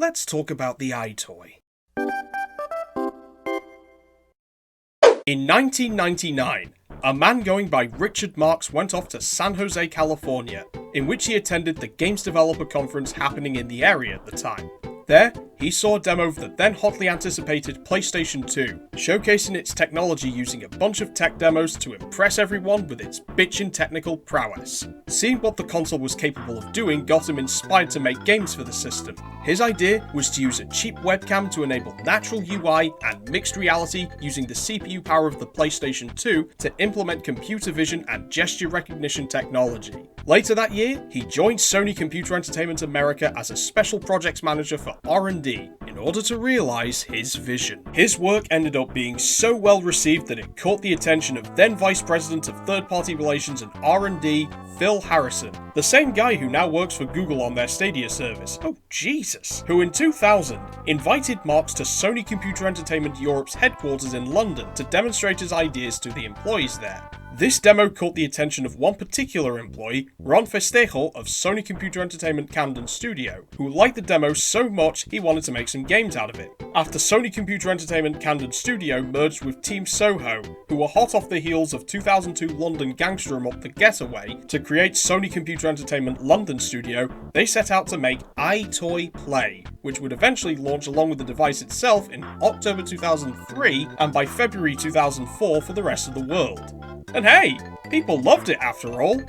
Let's talk about the EyeToy. In 1999, a man going by Richard Marks went off to San Jose, California, in which he attended the games developer conference happening in the area at the time. There, he saw a demo of the then hotly anticipated PlayStation 2, showcasing its technology using a bunch of tech demos to impress everyone with its bitchin' technical prowess. Seeing what the console was capable of doing got him inspired to make games for the system. His idea was to use a cheap webcam to enable natural UI and mixed reality using the CPU power of the PlayStation 2 to implement computer vision and gesture recognition technology. Later that year, he joined Sony Computer Entertainment America as a special projects manager for R&D in order to realize his vision. His work ended up being so well received that it caught the attention of then Vice President of Third-Party Relations and R&D, Phil Harrison, the same guy who now works for Google on their Stadia service. Oh Jesus. Who in 2000 invited Marks to Sony Computer Entertainment Europe's headquarters in London to demonstrate his ideas to the employees there. This demo caught the attention of one particular employee, Ron Festejo of Sony Computer Entertainment Camden Studio, who liked the demo so much he wanted to make some games out of it. After Sony Computer Entertainment Camden Studio merged with Team Soho, who were hot off the heels of 2002 London gangster Up The Getaway, to create Sony Computer Entertainment London Studio, they set out to make EyeToy Play, which would eventually launch along with the device itself in October 2003 and by February 2004 for the rest of the world. And hey, people loved it after all.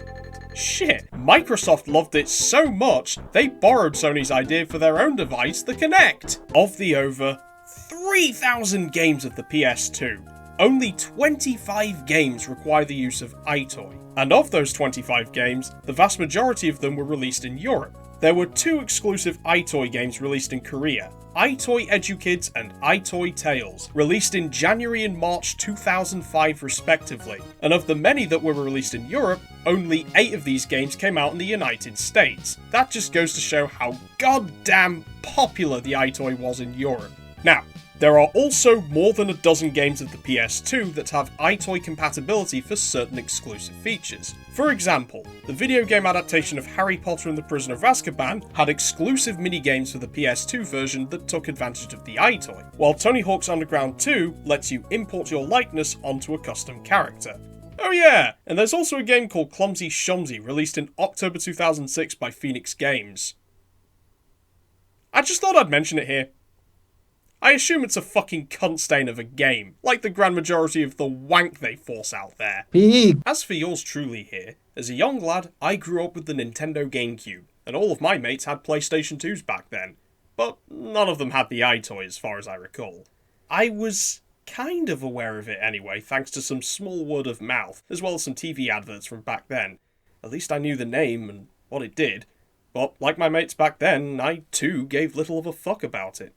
Shit, Microsoft loved it so much, they borrowed Sony's idea for their own device, the Kinect. Of the over 3,000 games of the PS2, only 25 games require the use of EyeToy. And of those 25 games, the vast majority of them were released in Europe. There were two exclusive EyeToy games released in Korea, EyeToy EduKids and EyeToy Tales, released in January and March 2005 respectively. And of the many that were released in Europe, only 8 of these games came out in the United States. That just goes to show how goddamn popular the EyeToy was in Europe. Now, there are also more than a dozen games of the PS2 that have EyeToy compatibility for certain exclusive features. For example, the video game adaptation of Harry Potter and the Prisoner of Azkaban had exclusive minigames for the PS2 version that took advantage of the EyeToy, while Tony Hawk's Underground 2 lets you import your likeness onto a custom character. Oh yeah, and there's also a game called Clumsy Shumsy released in October 2006 by Phoenix Games. I just thought I'd mention it here. I assume it's a fucking cunt stain of a game, like the grand majority of the wank they force out there. As for yours truly here, as a young lad, I grew up with the Nintendo GameCube, and all of my mates had PlayStation 2s back then, but none of them had the EyeToy as far as I recall. I was kind of aware of it anyway, thanks to some small word of mouth, as well as some TV adverts from back then. At least I knew the name and what it did, but like my mates back then, I too gave little of a fuck about it.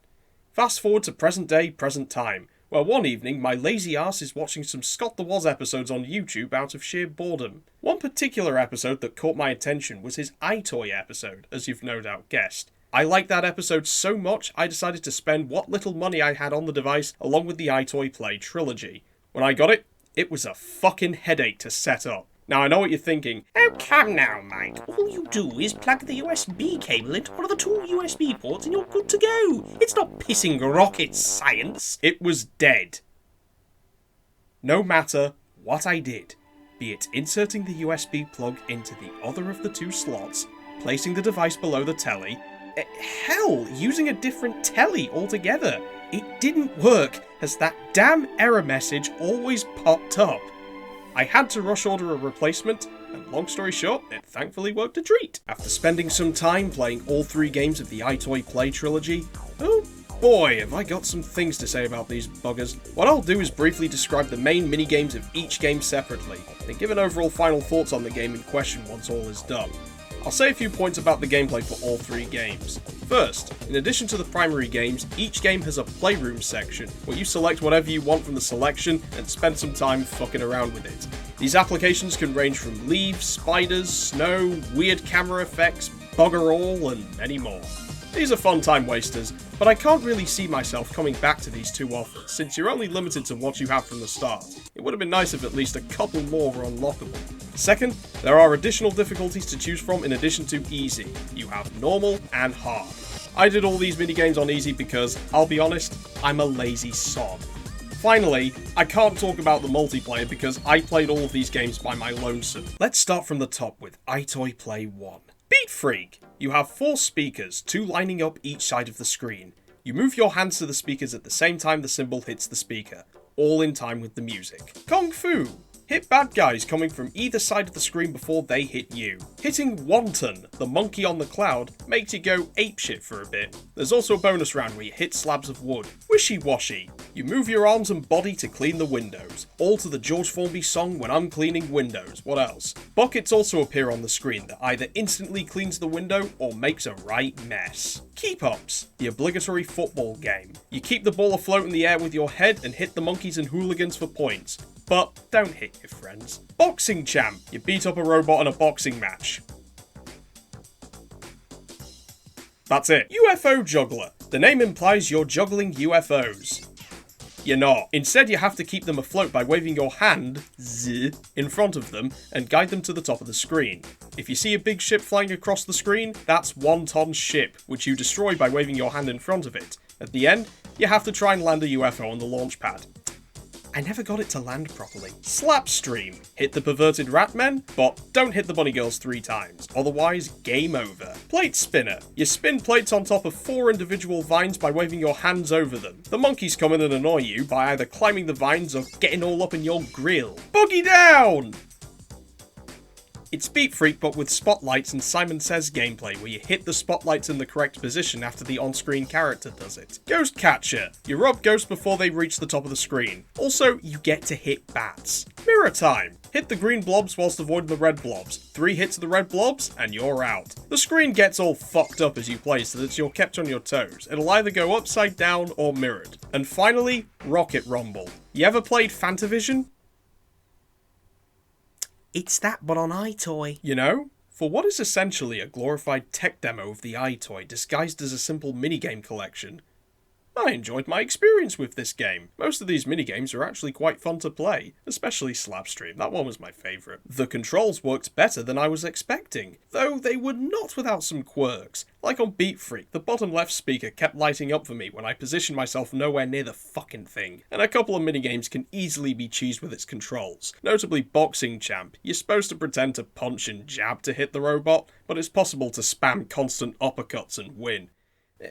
Fast forward to present day, present time, where one evening my lazy ass is watching some Scott the Woz episodes on YouTube out of sheer boredom. One particular episode that caught my attention was his EyeToy episode, as you've no doubt guessed. I liked that episode so much I decided to spend what little money I had on the device along with the EyeToy Play trilogy. When I got it, it was a fucking headache to set up. Now I know what you're thinking. Oh come now, Mike. All you do is plug the USB cable into one of the 2 USB ports and you're good to go. It's not pissing rocket science. It was dead. No matter what I did, be it inserting the USB plug into the other of the 2 slots, placing the device below the telly, hell, using a different telly altogether, it didn't work as that damn error message always popped up. I had to rush order a replacement, and long story short, it thankfully worked a treat. After spending some time playing all 3 games of the EyeToy Play trilogy, oh boy, have I got some things to say about these buggers. What I'll do is briefly describe the main minigames of each game separately, and give an overall final thoughts on the game in question once all is done. I'll say a few points about the gameplay for all 3 games. First, in addition to the primary games, each game has a playroom section, where you select whatever you want from the selection and spend some time fucking around with it. These applications can range from leaves, spiders, snow, weird camera effects, bugger all, and many more. These are fun time wasters, but I can't really see myself coming back to these too often, since you're only limited to what you have from the start. It would have been nice if at least a couple more were unlockable. Second, there are additional difficulties to choose from in addition to easy. You have normal and hard. I did all these minigames on easy because, I'll be honest, I'm a lazy sod. Finally, I can't talk about the multiplayer because I played all of these games by my lonesome. Let's start from the top with EyeToy Play 1. Beat Freak! You have 4 speakers, 2 lining up each side of the screen. You move your hands to the speakers at the same time the symbol hits the speaker, all in time with the music. Kung Fu! Hit bad guys coming from either side of the screen before they hit you. Hitting Wonton, the monkey on the cloud, makes you go apeshit for a bit. There's also a bonus round where you hit slabs of wood. Wishy Washy. You move your arms and body to clean the windows. All to the George Formby song When I'm Cleaning Windows. What else? Buckets also appear on the screen that either instantly cleans the window or makes a right mess. Keep Ups, the obligatory football game. You keep the ball afloat in the air with your head and hit the monkeys and hooligans for points. But don't hit your friends. Boxing Champ. You beat up a robot in a boxing match. That's it. UFO Juggler. The name implies you're juggling UFOs. You're not. Instead, you have to keep them afloat by waving your hand in front of them and guide them to the top of the screen. If you see a big ship flying across the screen, that's Wonton Ship, which you destroy by waving your hand in front of it. At the end, you have to try and land a UFO on the launch pad. I never got it to land properly. Slapstream. Hit the perverted rat men, but don't hit the bunny girls 3 times, otherwise game over. Plate Spinner. You spin plates on top of 4 individual vines by waving your hands over them. The monkeys come in and annoy you by either climbing the vines or getting all up in your grill. Boogie Down! It's Beat Freak but with spotlights and Simon Says gameplay where you hit the spotlights in the correct position after the on-screen character does it. Ghost Catcher. You rob ghosts before they reach the top of the screen. Also, you get to hit bats. Mirror Time. Hit the green blobs whilst avoiding the red blobs. 3 hits of the red blobs and you're out. The screen gets all fucked up as you play so that you're kept on your toes. It'll either go upside down or mirrored. And finally, Rocket Rumble. You ever played Fantavision? It's that, but on EyeToy. You know, for what is essentially a glorified tech demo of the EyeToy disguised as a simple minigame collection, I enjoyed my experience with this game. Most of these minigames are actually quite fun to play, especially Slapstream, that one was my favourite. The controls worked better than I was expecting, though they were not without some quirks. Like on Beat Freak, the bottom left speaker kept lighting up for me when I positioned myself nowhere near the fucking thing. And a couple of minigames can easily be cheesed with its controls. Notably Boxing Champ. You're supposed to pretend to punch and jab to hit the robot, but it's possible to spam constant uppercuts and win.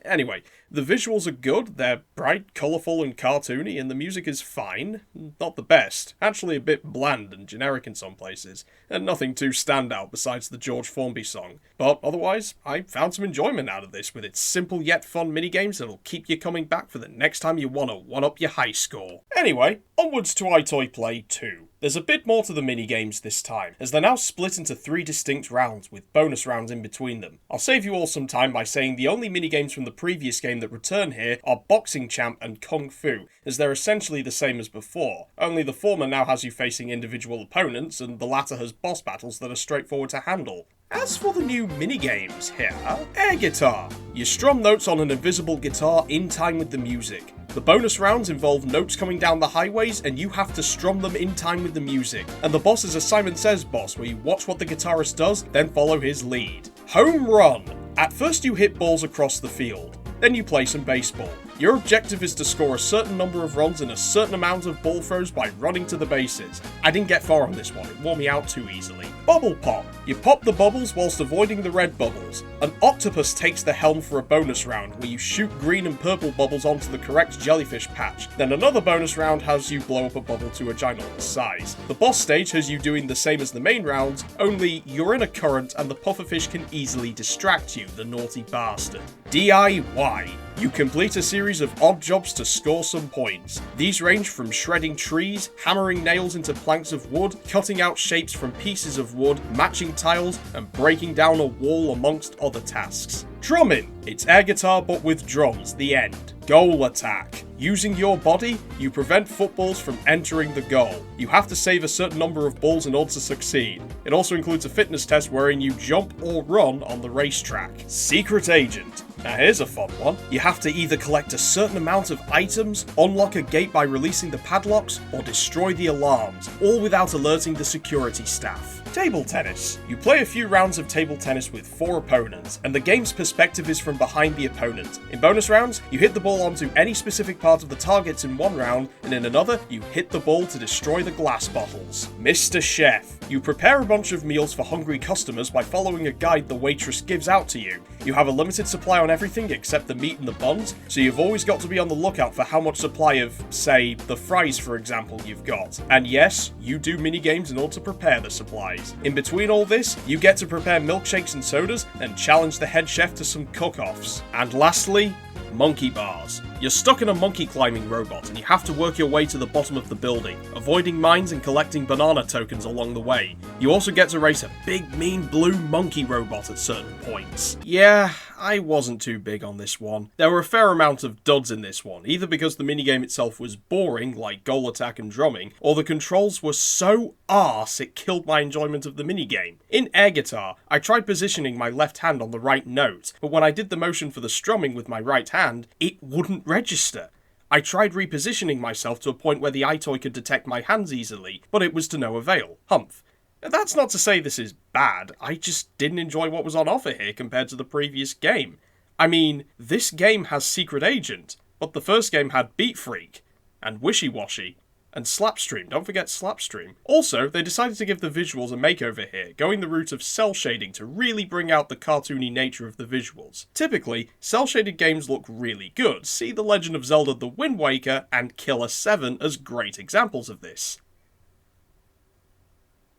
Anyway, the visuals are good, they're bright, colourful and cartoony, and the music is fine. Not the best, actually a bit bland and generic in some places, and nothing too standout besides the George Formby song. But otherwise, I found some enjoyment out of this with its simple yet fun minigames that'll keep you coming back for the next time you want to one-up your high score. Anyway, onwards to EyeToy Play 2. There's a bit more to the minigames this time, as they're now split into 3 distinct rounds, with bonus rounds in between them. I'll save you all some time by saying the only minigames from the previous game that return here are Boxing Champ and Kung Fu, as they're essentially the same as before, only the former now has you facing individual opponents, and the latter has boss battles that are straightforward to handle. As for the new minigames here, air guitar. You strum notes on an invisible guitar in time with the music. The bonus rounds involve notes coming down the highways and you have to strum them in time with the music. And the boss is a Simon Says boss where you watch what the guitarist does, then follow his lead. Home run. At first you hit balls across the field. Then you play some baseball. Your objective is to score a certain number of runs in a certain amount of ball throws by running to the bases. I didn't get far on this one, it wore me out too easily. Bubble Pop. You pop the bubbles whilst avoiding the red bubbles. An octopus takes the helm for a bonus round where you shoot green and purple bubbles onto the correct jellyfish patch. Then another bonus round has you blow up a bubble to a ginormous size. The boss stage has you doing the same as the main rounds, only you're in a current and the pufferfish can easily distract you, the naughty bastard. DIY. You complete a series of odd jobs to score some points. These range from shredding trees, hammering nails into planks of wood, cutting out shapes from pieces of wood, matching tiles, and breaking down a wall amongst other tasks. Drumming. It's air guitar but with drums, the end. Goal attack. Using your body, you prevent footballs from entering the goal. You have to save a certain number of balls in order to succeed. It also includes a fitness test wherein you jump or run on the racetrack. Secret Agent. Now here's a fun one. You have to either collect a certain amount of items, unlock a gate by releasing the padlocks, or destroy the alarms, all without alerting the security staff. Table tennis. You play a few rounds of table tennis with 4 opponents, and the game's perspective is from behind the opponent. In bonus rounds, you hit the ball onto any specific part of the targets in one round, and in another, you hit the ball to destroy the glass bottles. Mr. Chef. You prepare a bunch of meals for hungry customers by following a guide the waitress gives out to you. You have a limited supply on everything except the meat and the buns, so you've always got to be on the lookout for how much supply of, say, the fries for example you've got. And yes, you do minigames in order to prepare the supplies. In between all this, you get to prepare milkshakes and sodas and challenge the head chef to some cook-offs. And lastly, monkey bars. You're stuck in a monkey climbing robot and you have to work your way to the bottom of the building, avoiding mines and collecting banana tokens along the way. You also get to race a big mean blue monkey robot at certain points. Yeah, I wasn't too big on this one. There were a fair amount of duds in this one, either because the minigame itself was boring, like goal attack and drumming, or the controls were so arse it killed my enjoyment of the minigame. In air guitar, I tried positioning my left hand on the right note, but when I did the motion for the strumming with my right hand, it wouldn't register. I tried repositioning myself to a point where the EyeToy could detect my hands easily, but it was to no avail. Humph. That's not to say this is bad, I just didn't enjoy what was on offer here compared to the previous game. I mean, this game has Secret Agent, but the first game had Beat Freak, and Wishy Washy, and Slapstream. Don't forget Slapstream. Also, they decided to give the visuals a makeover here, going the route of cel shading to really bring out the cartoony nature of the visuals. Typically, cel shaded games look really good. See The Legend of Zelda The Wind Waker and Killer 7 as great examples of this.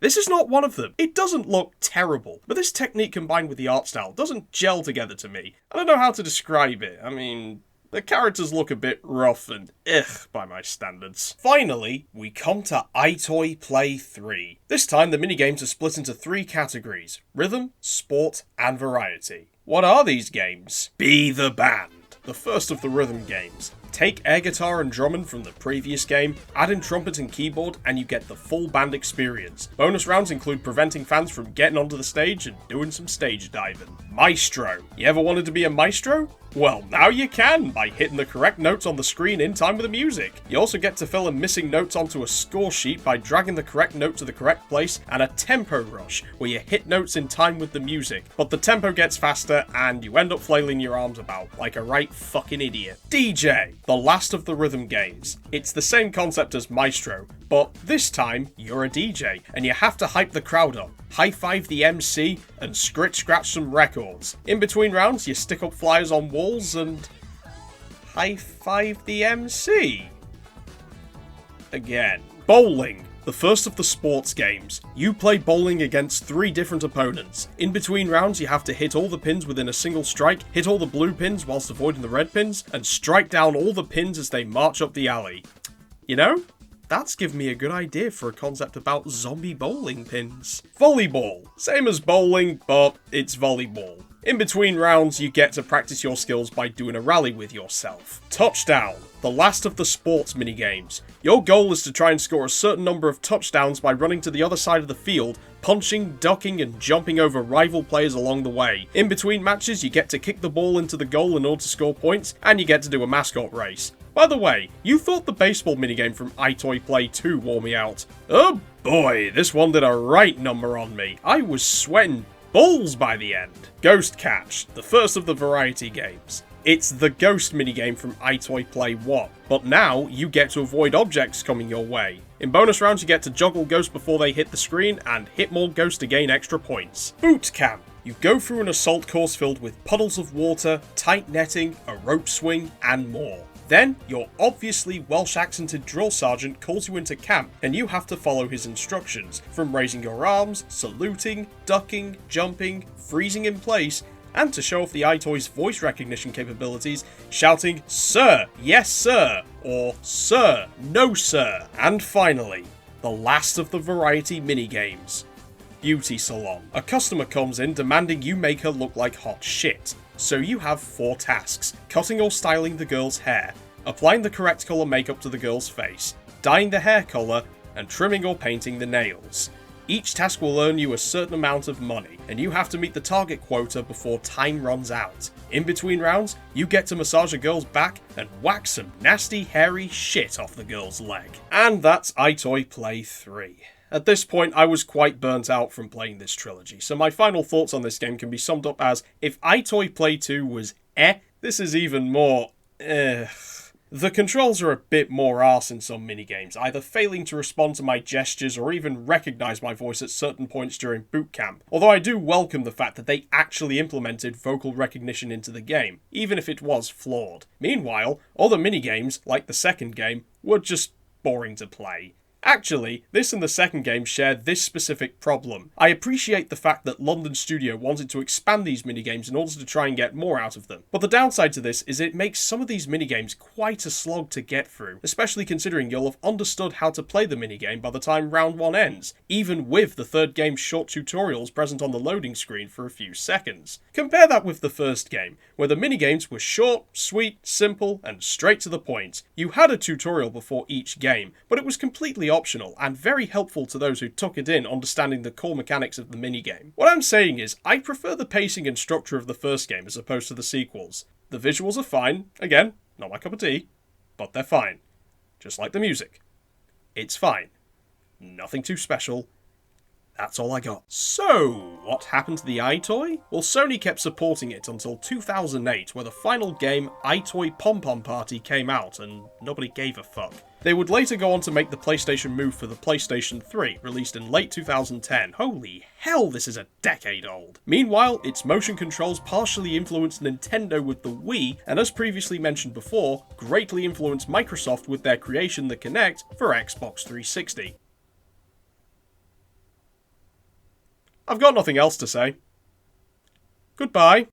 This is not one of them. It doesn't look terrible, but this technique combined with the art style doesn't gel together to me. I don't know how to describe it. I mean, the characters look a bit rough and ugh by my standards. Finally, we come to EyeToy Play 3. This time the minigames are split into 3 categories: rhythm, sport, and variety. What are these games? Be the Band, the first of the rhythm games. Take air guitar and drumming from the previous game, add in trumpet and keyboard, and you get the full band experience. Bonus rounds include preventing fans from getting onto the stage and doing some stage diving. Maestro. You ever wanted to be a maestro? Well, now you can, by hitting the correct notes on the screen in time with the music. You also get to fill in missing notes onto a score sheet by dragging the correct note to the correct place, and a tempo rush, where you hit notes in time with the music. But the tempo gets faster, and you end up flailing your arms about, like a right fucking idiot. DJ, the last of the rhythm games. It's the same concept as Maestro, but this time, you're a DJ, and you have to hype the crowd up, high-five the MC, and scratch some records. In between rounds, you stick up flyers on walls and high-five the MC. Again. Bowling, the first of the sports games. You play bowling against 3 different opponents. In between rounds, you have to hit all the pins within a single strike, hit all the blue pins whilst avoiding the red pins, and strike down all the pins as they march up the alley. You know? That's given me a good idea for a concept about zombie bowling pins. Volleyball. Same as bowling, but it's volleyball. In between rounds, you get to practice your skills by doing a rally with yourself. Touchdown. The last of the sports minigames. Your goal is to try and score a certain number of touchdowns by running to the other side of the field, punching, ducking, and jumping over rival players along the way. In between matches, you get to kick the ball into the goal in order to score points, and you get to do a mascot race. By the way, you thought the baseball minigame from EyeToy Play 2 wore me out. Oh boy, this one did a right number on me. I was sweating balls by the end. Ghost Catch, the first of the variety games. It's the ghost minigame from EyeToy Play 1, but now you get to avoid objects coming your way. In bonus rounds, you get to juggle ghosts before they hit the screen, and hit more ghosts to gain extra points. Boot Camp. You go through an assault course filled with puddles of water, tight netting, a rope swing, and more. Then, your obviously Welsh accented drill sergeant calls you into camp, and you have to follow his instructions, from raising your arms, saluting, ducking, jumping, freezing in place, and to show off the EyeToy's voice recognition capabilities, shouting, "Sir, yes sir," or "Sir, no sir." And finally, the last of the variety minigames. Beauty Salon. A customer comes in demanding you make her look like hot shit. So you have 4 tasks: cutting or styling the girl's hair, applying the correct colour makeup to the girl's face, dyeing the hair colour, and trimming or painting the nails. Each task will earn you a certain amount of money, and you have to meet the target quota before time runs out. In between rounds, you get to massage a girl's back and whack some nasty hairy shit off the girl's leg. And that's EyeToy Play 3. At this point, I was quite burnt out from playing this trilogy, so my final thoughts on this game can be summed up as, if EyeToy Play 2 was this is even more The controls are a bit more arse in some minigames, either failing to respond to my gestures or even recognise my voice at certain points during boot camp, although I do welcome the fact that they actually implemented vocal recognition into the game, even if it was flawed. Meanwhile, other minigames, like the second game, were just boring to play. Actually, this and the second game share this specific problem. I appreciate the fact that London Studio wanted to expand these minigames in order to try and get more out of them, but the downside to this is it makes some of these minigames quite a slog to get through, especially considering you'll have understood how to play the minigame by the time round 1 ends, even with the third game's short tutorials present on the loading screen for a few seconds. Compare that with the first game, where the minigames were short, sweet, simple, and straight to the point. You had a tutorial before each game, but it was completely optional and very helpful to those who took it in understanding the core mechanics of the minigame. What I'm saying is, I prefer the pacing and structure of the first game as opposed to the sequels. The visuals are fine, again, not my cup of tea, but they're fine. Just like the music. It's fine. Nothing too special. That's all I got. So, what happened to the EyeToy? Well, Sony kept supporting it until 2008, where the final game, EyeToy Pom Pom Party, came out, and nobody gave a fuck. They would later go on to make the PlayStation move for the PlayStation 3, released in late 2010. Holy hell, this is a decade old. Meanwhile, its motion controls partially influenced Nintendo with the Wii, and as previously mentioned before, greatly influenced Microsoft with their creation, the Kinect, for Xbox 360. I've got nothing else to say. Goodbye.